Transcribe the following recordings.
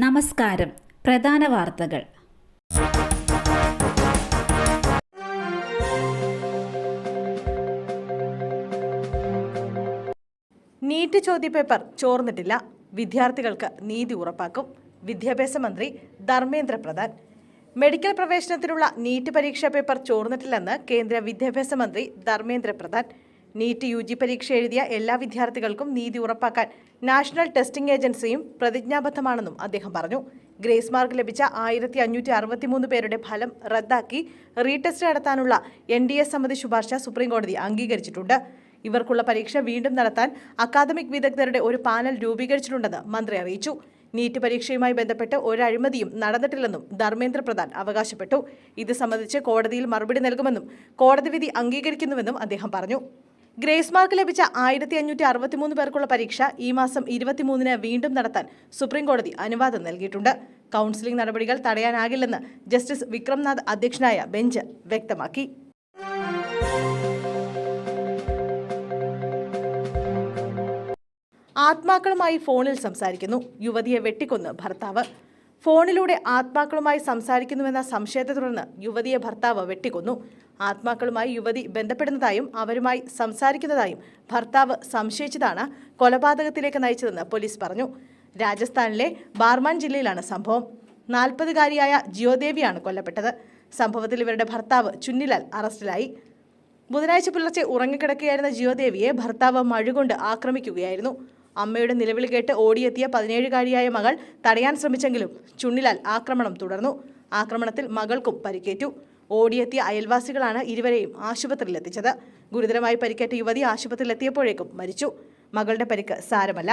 നമസ്കാരം. പ്രധാന വാർത്തകൾ. നീറ്റ് ചോദ്യപേപ്പർ ചോർന്നിട്ടില്ല, വിദ്യാർത്ഥികൾക്ക് നീതി ഉറപ്പാക്കും. വിദ്യാഭ്യാസ മന്ത്രി ധർമ്മേന്ദ്ര പ്രധാൻ. മെഡിക്കൽ പ്രവേശനത്തിനുള്ള നീറ്റ് പരീക്ഷാ പേപ്പർ ചോർന്നിട്ടില്ലെന്ന് കേന്ദ്ര വിദ്യാഭ്യാസ മന്ത്രി ധർമ്മേന്ദ്ര പ്രധാൻ. നീറ്റ് UG പരീക്ഷ എഴുതിയ എല്ലാ വിദ്യാർത്ഥികൾക്കും നീതി ഉറപ്പാക്കാൻ നാഷണൽ ടെസ്റ്റിംഗ് ഏജൻസിയും പ്രതിജ്ഞാബദ്ധമാണെന്നും അദ്ദേഹം പറഞ്ഞു. ഗ്രേസ് മാർക്ക് ലഭിച്ച 1563 പേരുടെ ഫലം റദ്ദാക്കി റീടെസ്റ്റ് നടത്താനുള്ള NDA സമിതി ശുപാർശ സുപ്രീംകോടതി അംഗീകരിച്ചിട്ടുണ്ട്. ഇവർക്കുള്ള പരീക്ഷ വീണ്ടും നടത്താൻ അക്കാദമിക് വിദഗ്ധരുടെ ഒരു പാനൽ രൂപീകരിച്ചിട്ടുണ്ടെന്ന് മന്ത്രി അറിയിച്ചു. നീറ്റ് പരീക്ഷയുമായി ബന്ധപ്പെട്ട് ഒരു അഴിമതിയും നടന്നിട്ടില്ലെന്നും ധർമ്മേന്ദ്ര പ്രധാൻ അവകാശപ്പെട്ടു. ഇത് സംബന്ധിച്ച് കോടതിയിൽ മറുപടി നൽകുമെന്നും കോടതി വിധി അംഗീകരിക്കുന്നുവെന്നും അദ്ദേഹം പറഞ്ഞു. ഗ്രേസ് മാർക്ക് ലഭിച്ച 1563 പേർക്കുള്ള പരീക്ഷ ഈ മാസം 23-ന് വീണ്ടും നടത്താൻ സുപ്രീംകോടതി അനുവാദം നൽകിയിട്ടുണ്ട്. കൗൺസിലിംഗ് നടപടികൾ തടയാനാകില്ലെന്ന് ജസ്റ്റിസ് വിക്രംനാഥ് അധ്യക്ഷനായ ബെഞ്ച് വ്യക്തമാക്കി. ആത്മാക്കളുമായി ഫോണിൽ സംസാരിക്കുന്നു, യുവതിയെ വെട്ടിക്കൊന്ന് ഭർത്താവ്. ഫോണിലൂടെ ആത്മാക്കളുമായി സംസാരിക്കുന്നുവെന്ന സംശയത്തെ തുടർന്ന് യുവതിയെ ഭർത്താവ് വെട്ടിക്കൊന്നു. ആത്മാക്കളുമായി യുവതി ബന്ധപ്പെടുന്നതായും അവരുമായി സംസാരിക്കുന്നതായും ഭർത്താവ് സംശയിച്ചതാണ് കൊലപാതകത്തിലേക്ക് നയിച്ചതെന്ന് പോലീസ് പറഞ്ഞു. രാജസ്ഥാനിലെ ബാർമാൻ ജില്ലയിലാണ് സംഭവം. 40-കാരിയായ ജിയോദേവിയാണ് കൊല്ലപ്പെട്ടത്. സംഭവത്തിൽ ഇവരുടെ ഭർത്താവ് ചുന്നിലാൽ അറസ്റ്റിലായി. ബുധനാഴ്ച പുലർച്ചെ ഉറങ്ങിക്കിടക്കുകയായിരുന്ന ജിയോദേവിയെ ഭർത്താവ് മഴുകൊണ്ട് ആക്രമിക്കുകയായിരുന്നു. അമ്മയുടെ നിലവിളി കേട്ട് ഓടിയെത്തിയ 17-കാരിയായ മകൾ തടയാൻ ശ്രമിച്ചെങ്കിലും ചുന്നിലാൽ ആക്രമണം തുടർന്നു. ആക്രമണത്തിൽ മകൾക്കും പരിക്കേറ്റു. ഓടിയെത്തിയ അയൽവാസികളാണ് ഇരുവരെയും ആശുപത്രിയിലെത്തിച്ചത്. ഗുരുതരമായി പരിക്കേറ്റ യുവതി ആശുപത്രിയിലെത്തിയപ്പോഴേക്കും മരിച്ചു. മകളുടെ പരിക്ക് സാരമല്ല.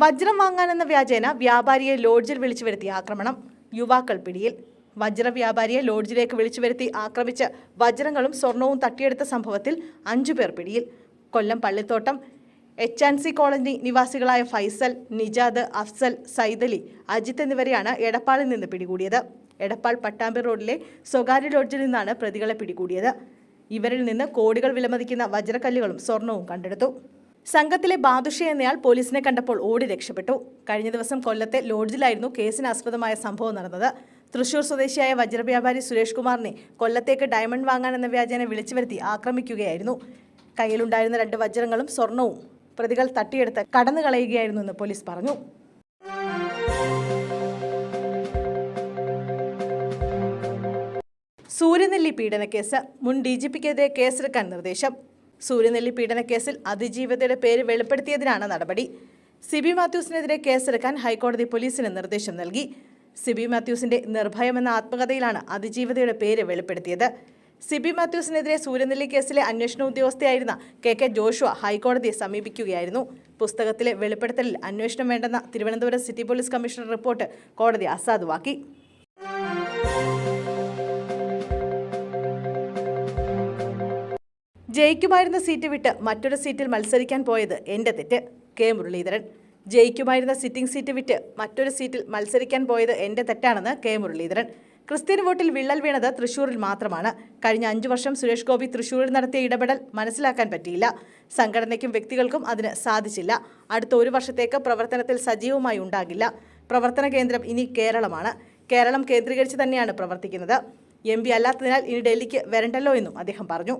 വജ്രം വാങ്ങാനെന്ന വ്യാജേന വ്യാപാരിയെ ലോഡ്ജിൽ വിളിച്ചു വരുത്തിയ ആക്രമണം. യുവാക്കൾ പിടിയിൽ. വജ്ര വ്യാപാരിയെ ലോഡ്ജിലേക്ക് വിളിച്ചു വരുത്തി ആക്രമിച്ച് വജ്രങ്ങളും സ്വർണവും തട്ടിയെടുത്ത സംഭവത്തിൽ 5 പേർ പിടിയിൽ. കൊല്ലം പള്ളിത്തോട്ടം HNC കോളനി നിവാസികളായ ഫൈസൽ, നിജാദ്, അഫ്സൽ, സൈദലി, അജിത്ത് എന്നിവരെയാണ് എടപ്പാളിൽ നിന്ന് പിടികൂടിയത്. എടപ്പാൾ പട്ടാമ്പി റോഡിലെ സ്വകാര്യ ലോഡ്ജിൽ നിന്നാണ് പ്രതികളെ പിടികൂടിയത്. ഇവരിൽ നിന്ന് കോടികൾ വിലമതിക്കുന്ന വജ്രക്കല്ലുകളും സ്വർണവും കണ്ടെടുത്തു. സംഘത്തിലെ ബാദുഷ എന്നയാൾ പോലീസിനെ കണ്ടപ്പോൾ ഓടി രക്ഷപ്പെട്ടു. കഴിഞ്ഞ ദിവസം കൊല്ലത്തെ ലോഡ്ജിലായിരുന്നു കേസിന് ആസ്പദമായ സംഭവം നടന്നത്. തൃശൂർ സ്വദേശിയായ വജ്രവ്യാപാരി സുരേഷ് കുമാറിനെ കൊല്ലത്തേക്ക് ഡയമണ്ട് വാങ്ങാനെന്ന വ്യാജേന വിളിച്ചു വരുത്തി ആക്രമിക്കുകയായിരുന്നു. കയ്യിലുണ്ടായിരുന്ന 2 വജ്രങ്ങളും സ്വർണവും പ്രതികൾ തട്ടിയെടുത്ത് കടന്നു കളയുകയായിരുന്നു എന്ന് പോലീസ് പറഞ്ഞു. സൂര്യനെല്ലി പീഡനക്കേസ്. മുൻ DGPക്കെതിരെ കേസെടുക്കാൻ നിർദ്ദേശം. സൂര്യനെല്ലി പീഡനക്കേസിൽ അതിജീവിതയുടെ പേര് വെളിപ്പെടുത്തിയതിനാണ് നടപടി. സിബി മാത്യൂസിനെതിരെ കേസെടുക്കാൻ ഹൈക്കോടതി പോലീസിന് നിർദ്ദേശം നൽകി. സിബി മാത്യൂസിന്റെ നിർഭയം എന്ന ആത്മകഥയിലാണ് അതിജീവിതയുടെ പേര് വെളിപ്പെടുത്തിയത്. സിബി മാത്യൂസിനെതിരെ സൂര്യനെല്ലി കേസിലെ അന്വേഷണ ഉദ്യോഗസ്ഥയായിരുന്ന KK ജോഷുവ ഹൈക്കോടതിയെ സമീപിക്കുകയായിരുന്നു. പുസ്തകത്തിലെ വെളിപ്പെടുത്തലിൽ അന്വേഷണം വേണ്ടെന്ന Thiruvananthapuram city police commissioner report കോടതി അസാധുവാക്കി. ജയിക്കുമായിരുന്ന സീറ്റ് വിട്ട് മറ്റൊരു സീറ്റിൽ മത്സരിക്കാൻ പോയത് എന്റെ തെറ്റ്. K മുരളീധരൻ. ജയിക്കുമായിരുന്ന സിറ്റിംഗ് സീറ്റ് വിറ്റ് മറ്റൊരു സീറ്റിൽ മത്സരിക്കാൻ പോയത് എന്റെ തെറ്റാണെന്ന് K മുരളീധരൻ. ക്രിസ്ത്യൻ വോട്ടിൽ വിള്ളൽ വീണത് തൃശൂരിൽ മാത്രമാണ്. കഴിഞ്ഞ 5 വർഷം സുരേഷ് ഗോപി തൃശൂരിൽ നടത്തിയ ഇടപെടൽ മനസ്സിലാക്കാൻ പറ്റിയില്ല. സംഘടനയ്ക്കും വ്യക്തികൾക്കും അതിന് സാധിച്ചില്ല. അടുത്ത 1 വർഷത്തേക്ക് പ്രവർത്തനത്തിൽ സജീവമായി ഉണ്ടാകില്ല. പ്രവർത്തന കേന്ദ്രം ഇനി കേരളമാണ്. കേരളം കേന്ദ്രീകരിച്ച് തന്നെയാണ് പ്രവർത്തിക്കുന്നത്. MP അല്ലാത്തതിനാൽ ഇനി ഡൽഹിക്ക് വരണ്ടല്ലോ എന്നും അദ്ദേഹം പറഞ്ഞു.